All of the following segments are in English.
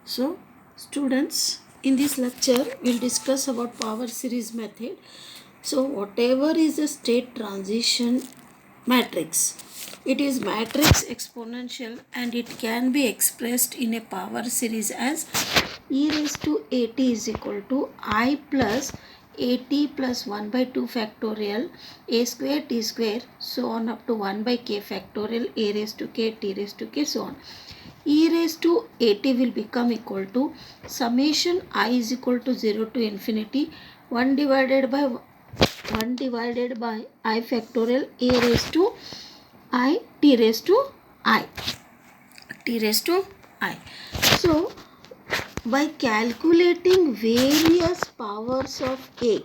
So, students, in this lecture, we'll discuss about power series method. So, whatever is a state transition matrix, it is matrix exponential and it can be expressed in a power series as e raised to at is equal to I plus at plus 1 by 2 factorial a square t square so on up to 1 by k factorial a raised to k t raised to k so on. E raised to at will become equal to summation I is equal to 0 to infinity 1 divided by I factorial a raised to I t raised to I t raised to I. So by calculating various powers of a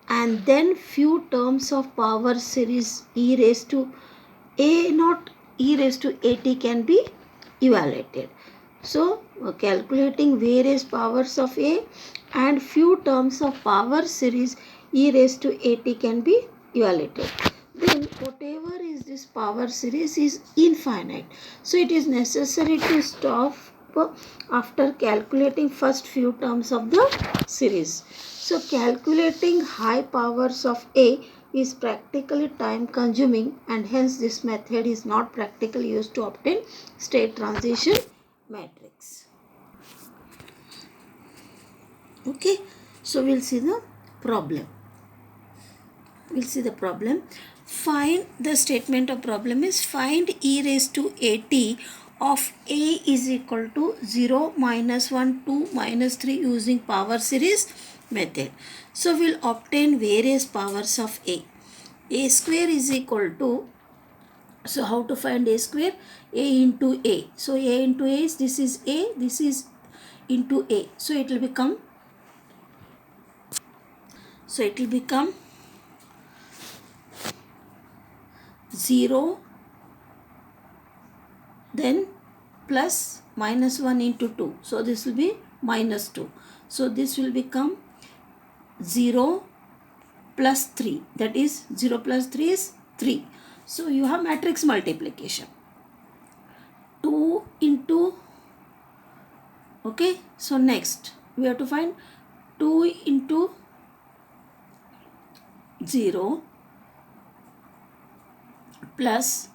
and then few terms of power series e raised to a not e raised to at can be evaluated. So calculating various powers of a and few terms of power series e raised to at can be evaluated. Then whatever is this power series is infinite. So it is necessary to stop after calculating first few terms of the series. So calculating high powers of a is practically time consuming and hence this method is not practically used to obtain state transition matrix. Okay, so we'll see the problem. Find the statement of problem is find e raised to at of a is equal to 0 minus 1 2 minus 3 using power series method. So we'll obtain various powers of a. A square is equal to, so how to find a square? A into a. So a into a is, this is a, this is into a. So it will become 0 then plus minus 1 into 2. So this will be minus 2. So this will become 0 plus 3. That is 0 plus 3 is 3. So you have matrix multiplication. 2 into, okay. So next we have to find 2 into 0 plus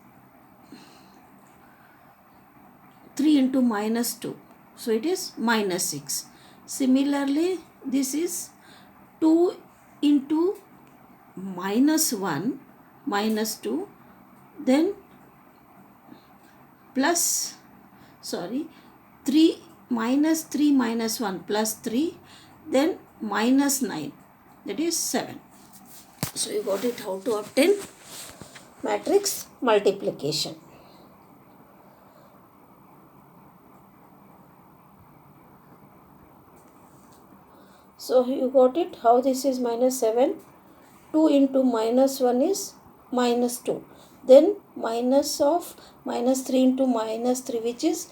3 into minus 2. So it is minus 6. Similarly, this is 2 into minus 1 minus 2 then plus 3 minus 3 minus 1 plus 3 then minus 9, that is 7. So you got it how to obtain matrix multiplication. So you got it how this is minus 7. 2 into minus 1 is minus 2. Then minus of minus 3 into minus 3 which is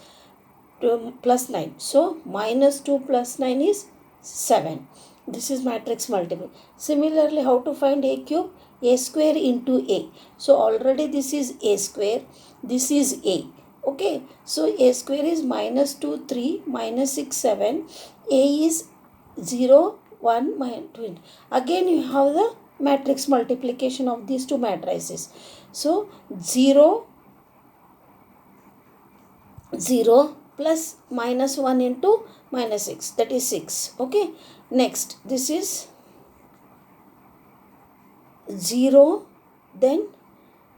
plus 9. So minus 2 plus 9 is 7. This is matrix multiple. Similarly, how to find a cube? A square into a. So already this is a square. This is a. Okay. So a square is minus 2, 3, minus 6, 7. A is 0, 1, minus 2. Again you have the matrix multiplication of these two matrices. So 0, 0 plus minus 1 into minus 6, that is 6. Okay. Next, this is 0, then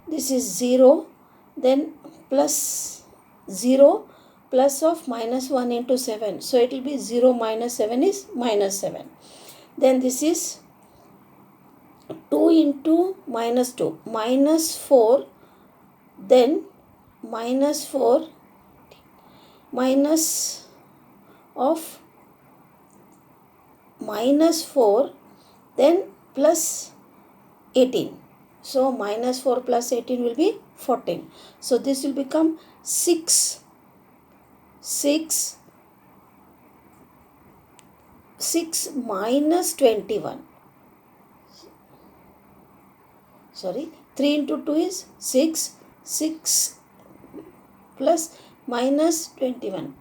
this is 0, then plus 0 plus of minus 1 into 7. So it will be 0 minus 7 is minus 7. Then this is 2 into minus 2, minus 4, then minus 4 minus of minus 4 then plus 18. So minus 4 plus 18 will be 14. So this will become 6 minus 21. 3 into 2 is 6 plus minus 21.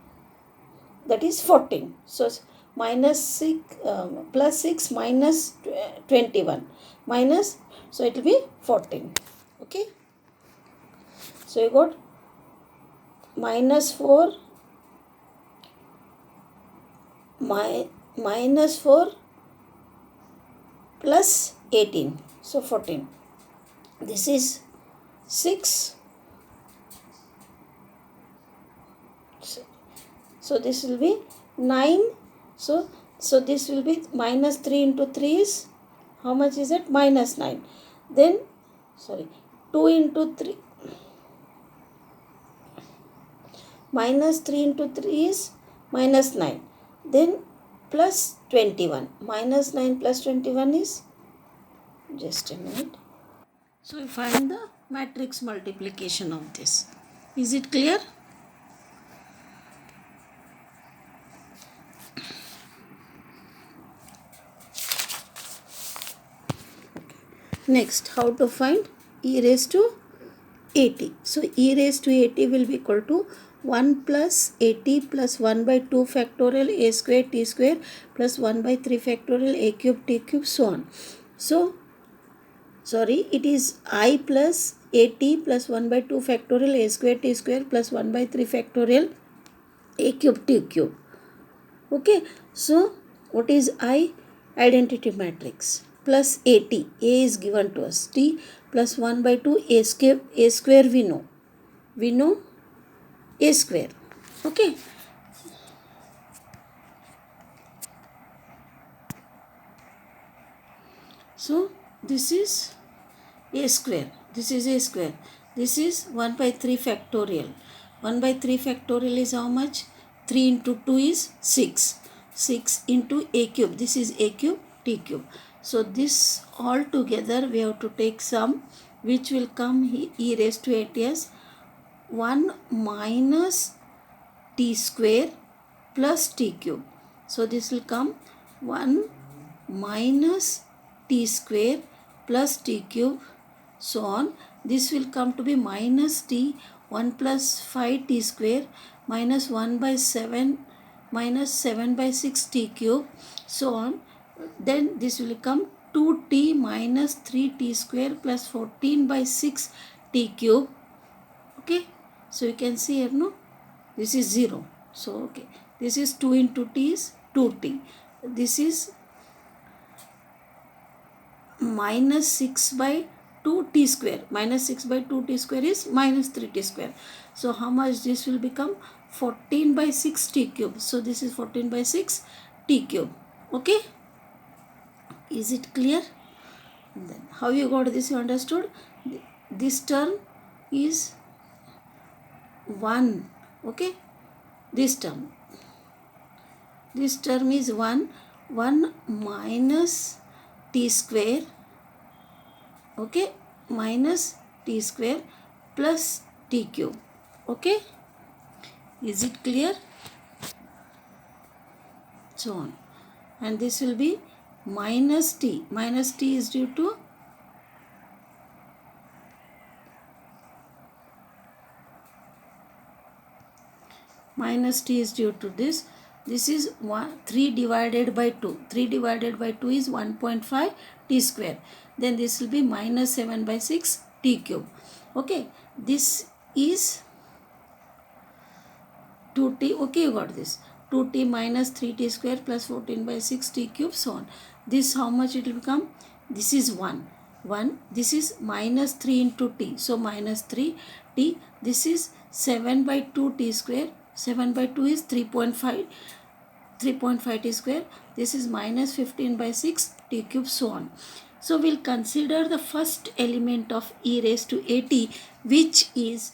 that is 14. So minus 6 plus 6 minus 21 minus, so it will be 14. Okay, so you got minus 4 minus 4 plus 18, so 14. This is 6. So this will be 9. So this will be minus 3 into 3 is, how much is it? Minus 9. Then 2 into 3, minus 3 into 3 is minus 9. Then plus 21. Minus 9 plus 21 is, just a minute. So we find the matrix multiplication of this. Is it clear? Next, how to find e raised to 80. So e raised to 80 will be equal to 1 plus 80 plus 1 by 2 factorial a square t square plus 1 by 3 factorial a cube t cube, so on. So it is I plus 80 plus 1 by 2 factorial a square t square plus 1 by 3 factorial a cube t cube. Okay, so what is I? Identity matrix. Plus 80, a is given to us, t plus 1 by 2 a square we know a square. Okay, so this is a square, this is a square, this is 1 by 3 factorial. 1 by 3 factorial is how much? 3 into 2 is 6. 6 into a cube, this is a cube t cube. So this all together we have to take sum, which will come e raised to 80 as 1 minus t square plus t cube. So this will come 1 minus t square plus t cube, so on. This will come to be minus t, 1 plus 5 t square minus 1 by 7 minus 7 by 6 t cube, so on. Then this will come 2t minus 3t square plus 14 by 6 t cube. Okay, so you can see here, no, this is 0. So okay, this is 2 into t is 2t. This is minus 6 by 2 t square. Minus 6 by 2 t square is minus 3 t square. So how much this will become? 14 by 6 t cube. So this is 14 by 6 t cube. Okay, is it clear? Then how you got this? You understood? This term is 1. Okay, this term is 1 minus t square, okay, minus t square plus t cube. Okay, is it clear? So on, and this will be minus t. Minus t is due to this. This is 3 divided by 2. 3 divided by 2 is 1.5 t square. Then this will be minus 7 by 6 t cube. Okay, this is 2t. Okay, you got this. 2t minus 3t square plus 14 by 6 t cube, so on. This how much it will become? This is 1. This is minus 3 into t. So minus 3 t. This is 7 by 2 t square. 7 by 2 is 3.5 t square. This is minus 15 by 6 t cube, so on. So we'll consider the first element of e raised to 80, which is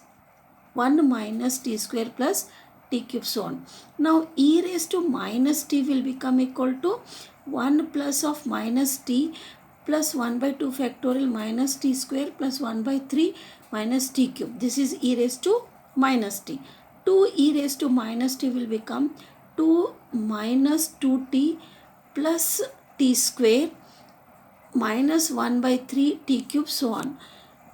1 minus t square plus t cube, so on. Now e raised to minus t will become equal to 1 plus of minus t plus 1 by 2 factorial minus t square plus 1 by 3 minus t cube. This is e raised to minus t. 2 e raised to minus t will become 2 minus 2t plus t square minus 1 by 3 t cube, so on.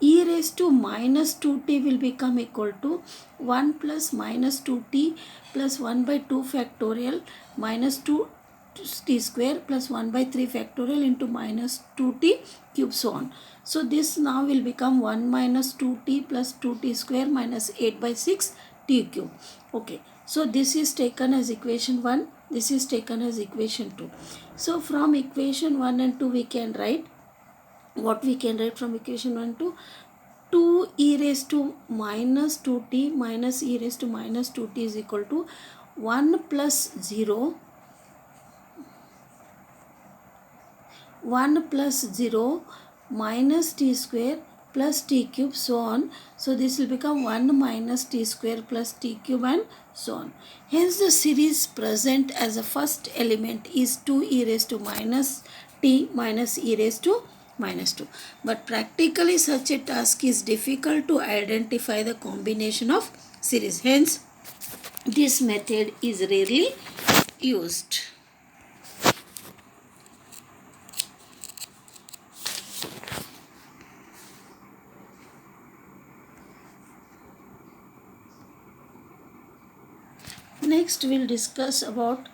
e raised to minus 2t will become equal to 1 plus minus 2t plus 1 by 2 factorial minus 2t square plus 1 by 3 factorial into minus 2t cube, so on. So this now will become 1 minus 2t plus 2t square minus 8 by 6 t cube. Okay, so this is taken as equation 1, this is taken as equation 2. So from equation 1 and 2 we can write, what we can write from equation 1 to 2 e raised to minus 2t minus e raised to minus 2t is equal to 1 plus 0 1 plus 0 minus t square plus t cube, so on. So this will become 1 minus t square plus t cube and so on. Hence the series present as a first element is 2 e raised to minus t minus e raised to minus 2. But practically such a task is difficult to identify the combination of series. Hence this method is rarely used. Next we'll discuss about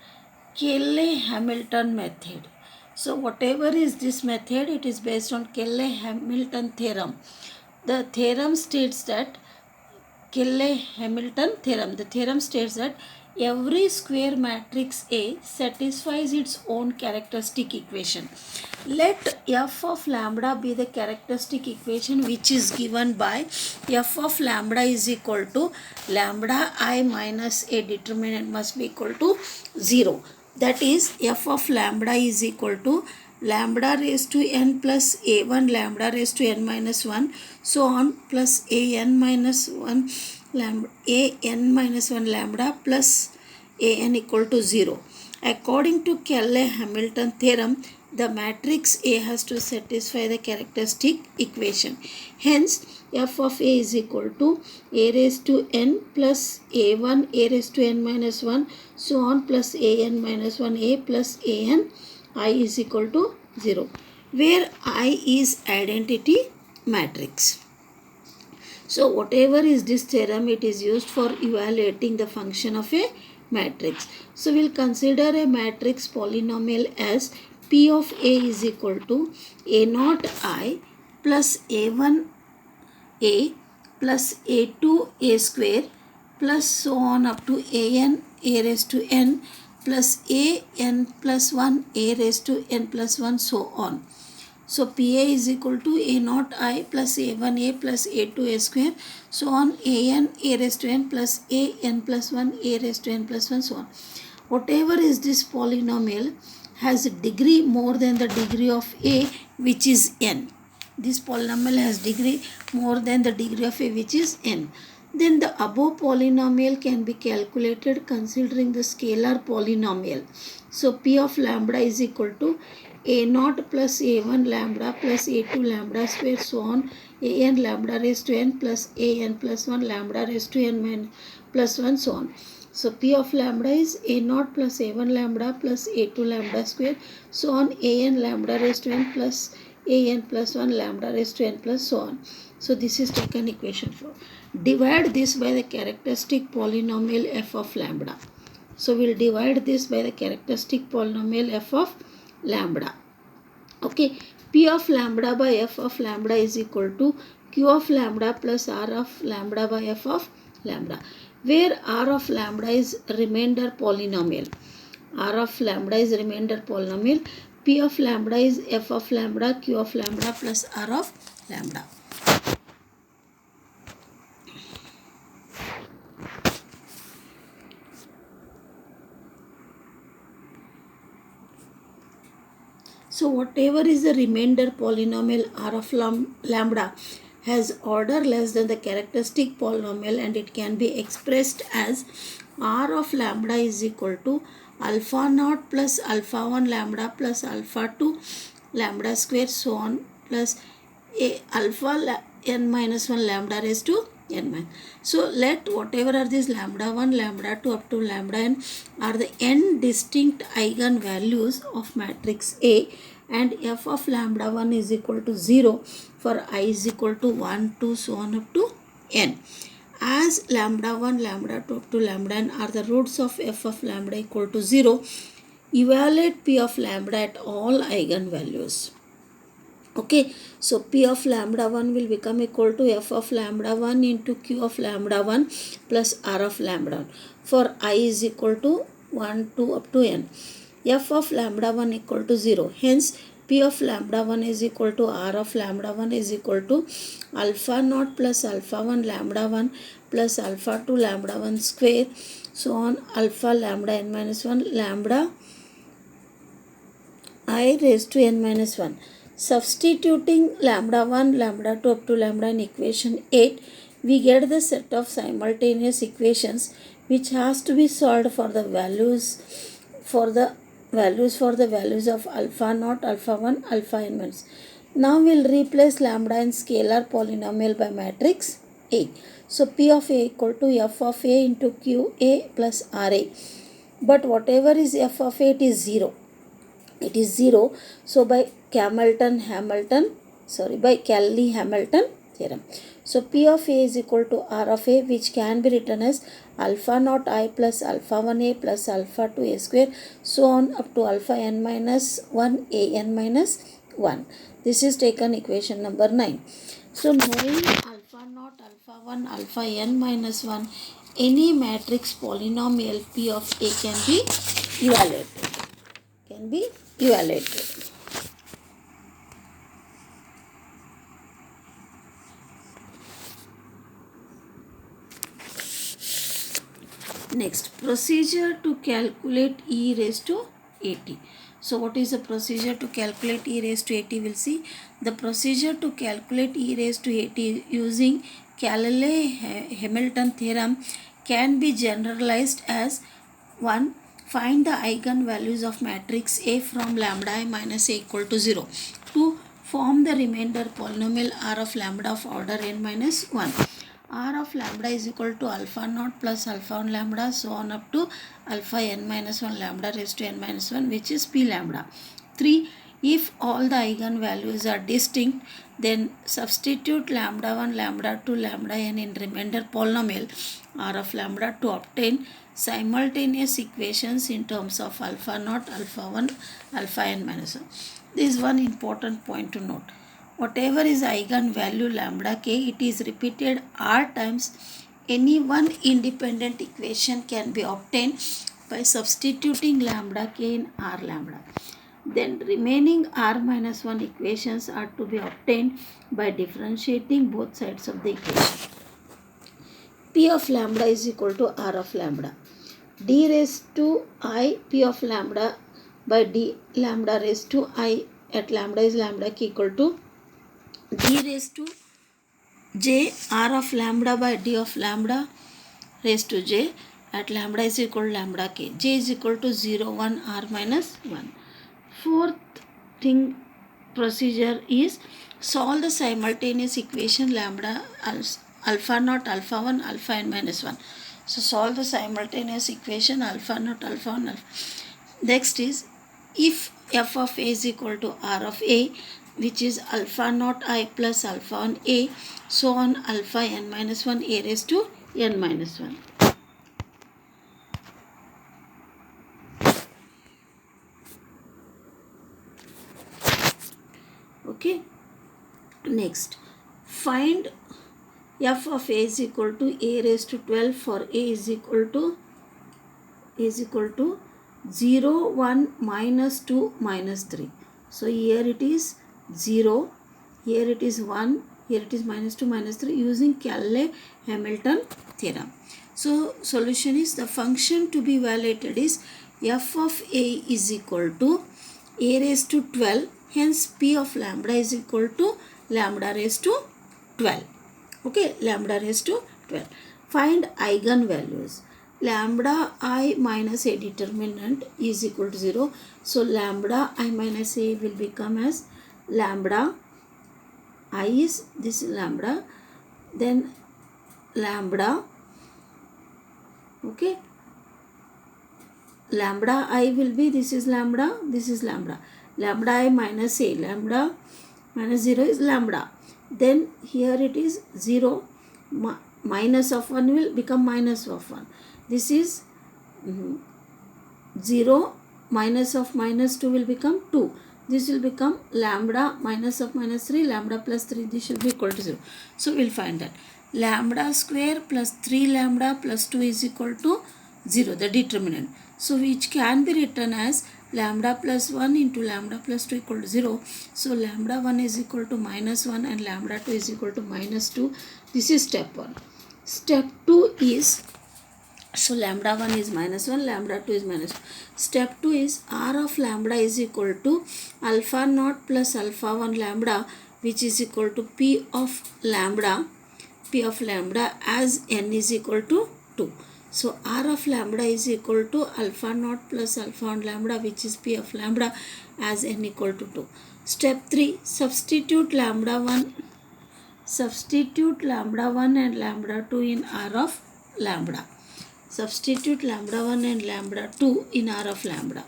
Cayley-Hamilton method. So whatever is this method, it is based on Cayley-Hamilton theorem. The theorem states that Cayley-Hamilton theorem. The theorem states that every square matrix A satisfies its own characteristic equation. Let f of lambda be the characteristic equation which is given by f of lambda is equal to lambda I minus a determinant must be equal to 0. That is f of lambda is equal to lambda raised to n plus a1 lambda raised to n minus 1 so on plus a n minus 1 lambda a n minus 1 lambda plus a n equal to 0. According to Cayley-Hamilton theorem, the matrix A has to satisfy the characteristic equation. Hence, f of A is equal to a raised to n plus a1 a raised to n minus 1 so on plus a n minus 1 a plus a n I is equal to 0, where I is identity matrix. So whatever is this theorem, it is used for evaluating the function of a matrix. So we'll consider a matrix polynomial as P of A is equal to A naught I plus A1 A plus A2 A square plus so on up to AN A raised to n plus a n plus 1 a raised to n plus 1 so on. So PA is equal to a naught I plus a1a plus a2a square so on an a raised to n plus a n plus 1 a raised to n plus 1 so on. Whatever is this polynomial has a degree more than the degree of a which is n. This polynomial has degree more than the degree of a which is n. Then the above polynomial can be calculated considering the scalar polynomial. So P of lambda is equal to a naught plus a1 lambda plus a2 lambda square so on a n lambda raised to n plus a n plus 1 lambda raised to n plus 1 so on. So P of lambda is a naught plus a1 lambda plus a2 lambda square so on a n lambda raised to n plus a n plus 1 lambda raised to n plus so on. So this is taken equation 4. Divide this by the characteristic polynomial f of lambda. So we'll divide this by the characteristic polynomial f of lambda. Okay, P of lambda by f of lambda is equal to q of lambda plus r of lambda by f of lambda, where r of lambda is remainder polynomial. R of lambda is remainder polynomial. P of lambda is f of lambda, q of lambda plus r of lambda. So whatever is the remainder polynomial r of lambda has order less than the characteristic polynomial and it can be expressed as r of lambda is equal to alpha naught plus alpha 1 lambda plus alpha 2 lambda square so on plus a alpha n minus 1 lambda raised to n minus. So let whatever are these lambda 1, lambda 2 up to lambda n are the n distinct eigenvalues of matrix A, and f of lambda 1 is equal to 0 for I is equal to 1, 2, so on up to n. As lambda 1, lambda 2 up to lambda n are the roots of f of lambda equal to 0, evaluate p of lambda at all eigenvalues. Okay, so p of lambda 1 will become equal to f of lambda 1 into q of lambda 1 plus r of lambda 1 for I is equal to 1, 2 up to n. F of lambda 1 equal to 0. Hence, p of lambda 1 is equal to r of lambda 1 is equal to alpha naught plus alpha 1 lambda 1 plus alpha 2 lambda 1 square, so on alpha lambda n minus 1 lambda I raised to n minus 1. Substituting lambda 1, lambda 2 up to lambda in equation 8, we get the set of simultaneous equations which has to be solved for the values for the values of alpha naught, alpha 1, alpha n minus. Now we'll replace lambda in scalar polynomial by matrix A. So P of A equal to F of A into Q A plus R A. But whatever is F of A, it is 0. It is 0. So by Cayley-Hamilton theorem. So P of A is equal to R of A, which can be written as alpha naught I plus alpha 1A plus alpha 2A square, so on up to alpha n minus 1 A n minus 1. This is taken equation number 9. So knowing alpha naught, alpha 1, alpha n minus 1, any matrix polynomial P of A can be evaluated. Next, procedure to calculate e raised to at. So what is the procedure to calculate e raised to at? We'll see. The procedure to calculate e raised to at using Cayley-Hamilton theorem can be generalized as 1. Find the eigenvalues of matrix A from lambda I minus A equal to 0. 2. Form the remainder polynomial R of lambda of order n minus 1. R of lambda is equal to alpha naught plus alpha 1 lambda, so on up to alpha n minus 1 lambda raised to n minus 1, which is p lambda. 3. If all the eigenvalues are distinct, then substitute lambda 1, lambda 2, lambda n in remainder polynomial R of lambda to obtain simultaneous equations in terms of alpha naught, alpha 1, alpha n minus 1. This is one important point to note. Whatever is eigenvalue lambda k, it is repeated r times. Any one independent equation can be obtained by substituting lambda k in r lambda. Then remaining r minus 1 equations are to be obtained by differentiating both sides of the equation. P of lambda is equal to r of lambda. D raised to I P of lambda by d lambda raised to I at lambda is lambda k equal to d raised to j r of lambda by d of lambda raised to j at lambda is equal to lambda k. J is equal to 0, 1 r minus 1. Fourth thing procedure is solve the simultaneous equation lambda alpha naught, alpha 1, alpha n minus 1. So solve the simultaneous equation alpha naught, alpha 1, alpha. Next is if f of a is equal to r of a, which is alpha naught I plus alpha 1 a, so on alpha n minus 1 a raised to n minus 1. Okay. Next, find f of a is equal to a raised to 12 for a is equal to 0, 1, minus 2, minus 3. So here it is 0, here it is 1, here it is minus 2, minus 3 using Cayley-Hamilton theorem. So solution is the function to be evaluated is f of a is equal to a raised to 12. Hence p of lambda is equal to lambda raised to 12. Okay, lambda raised to 12. Find eigenvalues. Lambda I minus a determinant is equal to 0. So lambda I minus a will become as lambda I is this lambda, then lambda, okay, lambda I will be this is lambda, lambda I minus a, lambda minus 0 is lambda. Then here it is 0, minus of 1 will become minus of 1. This is 0, minus of minus 2 will become 2. This will become lambda minus of minus 3, lambda plus 3, this should be equal to 0. So we will find that lambda square plus 3 lambda plus 2 is equal to 0, the determinant. So which can be written as lambda plus 1 into lambda plus 2 equal to 0. So lambda 1 is equal to minus 1 and lambda 2 is equal to minus 2. This is step 1. Step 2 is, so lambda 1 is minus 1, lambda 2 is minus 2. Step 2 is r of lambda is equal to alpha naught plus alpha 1 lambda, which is equal to p of lambda as n is equal to 2. So r of lambda is equal to alpha naught plus alpha 1 lambda, which is p of lambda as n equal to 2. Step 3, substitute lambda 1 and lambda 2 in r of lambda. Substitute lambda 1 and lambda 2 in r of lambda.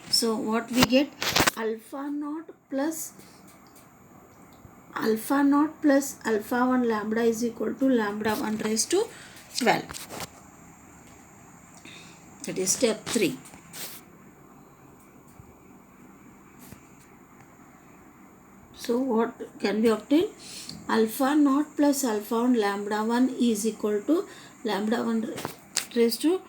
So what we get? Alpha naught plus alpha 1 lambda is equal to lambda 1 raised to 12. That is step 3. So what can be obtained? Alpha naught plus alpha 1 lambda 1 is equal to lambda 1 raised to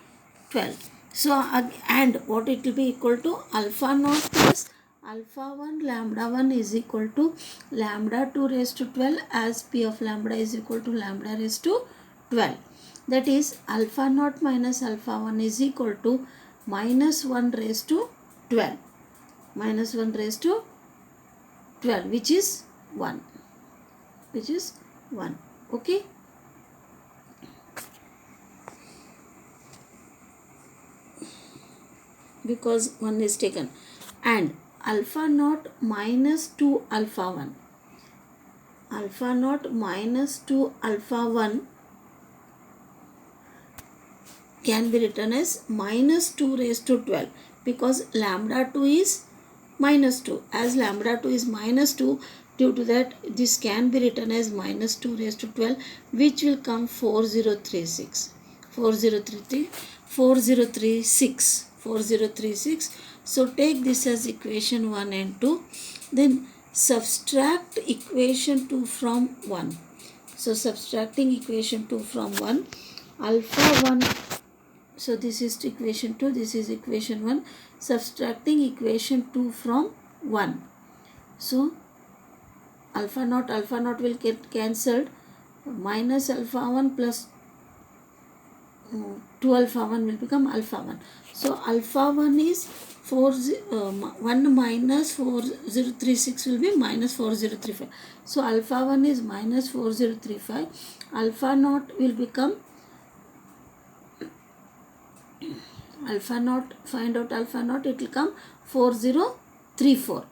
12. So and what it will be equal to? Alpha naught plus alpha 1 lambda 1 is equal to lambda 2 raised to 12, as p of lambda is equal to lambda raised to 12. That is alpha naught minus alpha 1 is equal to minus 1 raised to 12. Minus 1 raised to 12, which is 1. Okay. Because 1 is taken. And alpha naught minus 2 alpha 1. Alpha naught minus 2 alpha 1 can be written as minus 2 raised to 12, because lambda 2 is minus 2. As lambda 2 is minus 2, due to that this can be written as minus 2 raised to 12, which will come 4036. So take this as equation 1 and 2. Then subtract equation 2 from 1. So subtracting equation 2 from 1, alpha 1. So this is equation 2, this is equation 1. Subtracting equation 2 from 1. So alpha naught will get cancelled. Minus alpha 1 plus 2 alpha 1 will become alpha 1. So alpha 1 is 1 minus 4036 will be minus 4035. So alpha 1 is minus 4035. Alpha naught will become alpha naught, find out alpha naught, it will come 4034.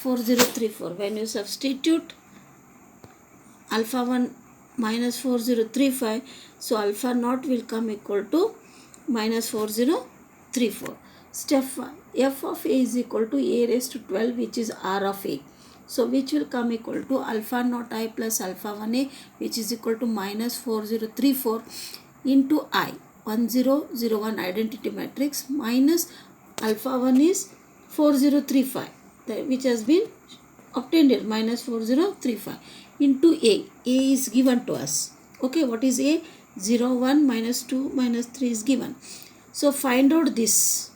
When you substitute alpha 1 minus 4035, so alpha naught will come equal to minus 4034. Step 5, f of a is equal to a raised to 12, which is r of a. So which will come equal to alpha naught I plus alpha 1a, which is equal to minus 4034 into I. 1001 identity matrix minus alpha 1 is 4035, which has been obtained here, minus 4035 into a is given to us. Okay, what is a? 0, 1, minus 2, minus 3 is given. So find out this.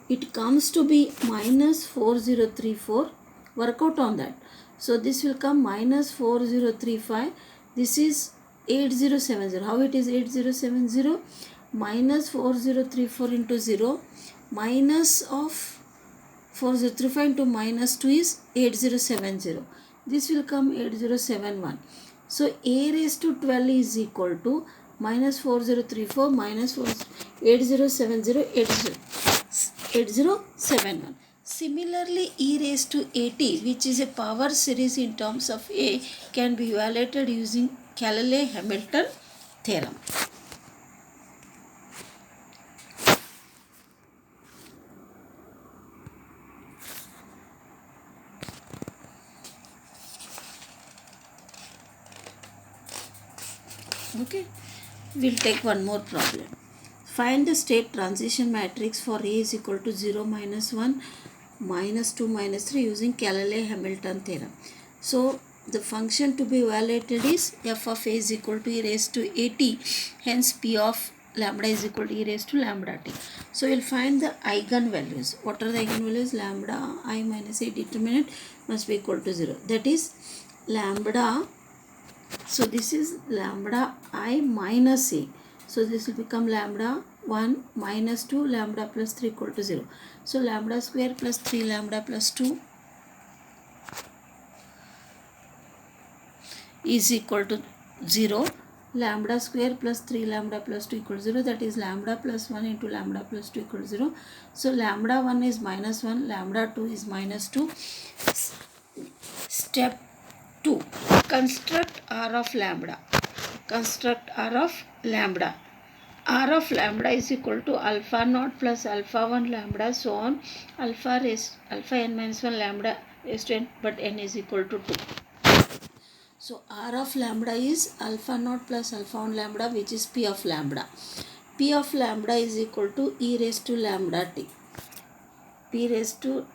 It comes to be minus 4034. Work out on that. So this will come minus 4035. This is 8070. How it is 8070? Minus 4034 into 0. Minus of 4035 into minus 2 is 8070. This will come 8071. So a raised to 12 is equal to minus 4034 minus 8070 8071. Similarly, e raised to 80, which is a power series in terms of a, can be evaluated using Cayley-Hamilton theorem. Okay, we'll take one more problem. Find the state transition matrix for A is equal to 0, minus 1, minus 2, minus 3 using Cayley-Hamilton theorem. So the function to be evaluated is f of a is equal to e raised to at, hence p of lambda is equal to e raised to lambda t. So we'll find the eigenvalues. What are the eigenvalues? Lambda I minus a determinant must be equal to 0. That is lambda. So this is lambda I minus a. So this will become lambda 1 minus 2 lambda plus 3 equal to 0. So lambda square plus 3 lambda plus 2 is equal to 0. Lambda square plus 3 lambda plus 2 equal to 0. That is lambda plus 1 into lambda plus 2 equal to 0. So lambda 1 is minus 1. Lambda 2 is minus 2. Step 2. Construct R of lambda. Construct R of lambda. R of lambda is equal to alpha naught plus alpha 1 lambda so on alpha n minus 1 lambda raised to n, but n is equal to 2. So R of lambda is alpha naught plus alpha 1 lambda, which is P of lambda. P of lambda is equal to e raised to lambda t. P raised to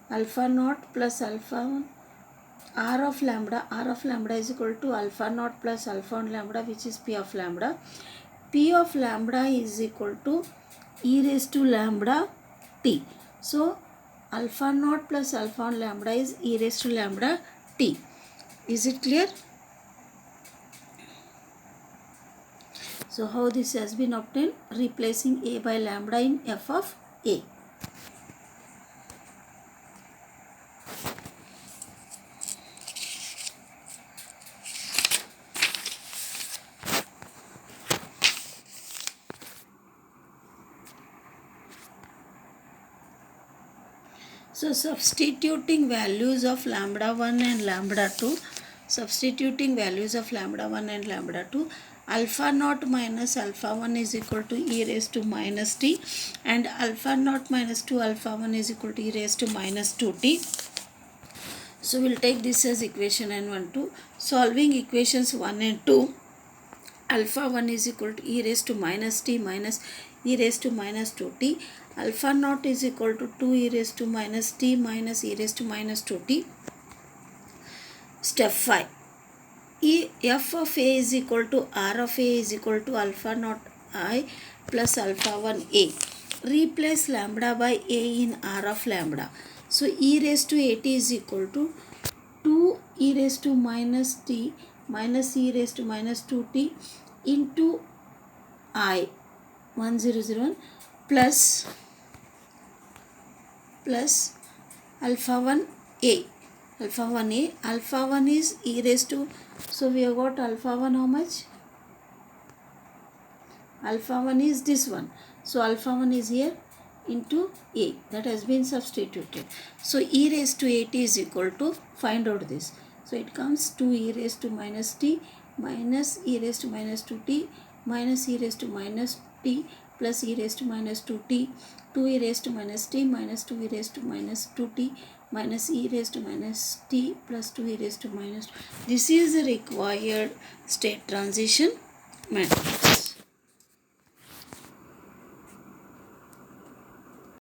alpha naught plus alpha 1. R of lambda is equal to alpha naught plus alpha 1 lambda, which is P of lambda. P of lambda is equal to e raised to lambda t. So alpha naught plus alpha 1 lambda is e raised to lambda t. Is it clear? So how this has been obtained? Replacing a by lambda in f of a. So substituting values of lambda 1 and lambda 2. Substituting values of lambda 1 and lambda 2. Alpha naught minus alpha 1 is equal to e raised to minus t, and alpha naught minus 2 alpha 1 is equal to e raised to minus 2t. So we'll take this as equation n1, 2. Solving equations 1 and 2. Alpha 1 is equal to e raised to minus t minus e raised to minus 2t. Alpha naught is equal to 2 e raised to minus t minus e raised to minus 2t. Step 5. F of a is equal to R of a is equal to alpha naught I plus alpha 1a. Replace lambda by a in R of lambda. So e raised to at is equal to 2 e raised to minus t minus e raised to minus 2t into I 1001 plus alpha 1a. Alpha 1a. Alpha 1 is e raised to, so we have got alpha 1 how much? Alpha 1 is this one. So alpha 1 is here into a, that has been substituted. So e raised to at is equal to, find out this. So it comes 2 e raised to minus t minus e raised to minus 2t minus e raised to minus t plus e raised to minus 2t, 2 e raised to minus t minus 2 e raised to minus 2t minus e raised to minus t plus 2 e raised to minus. This is the required state transition matrix.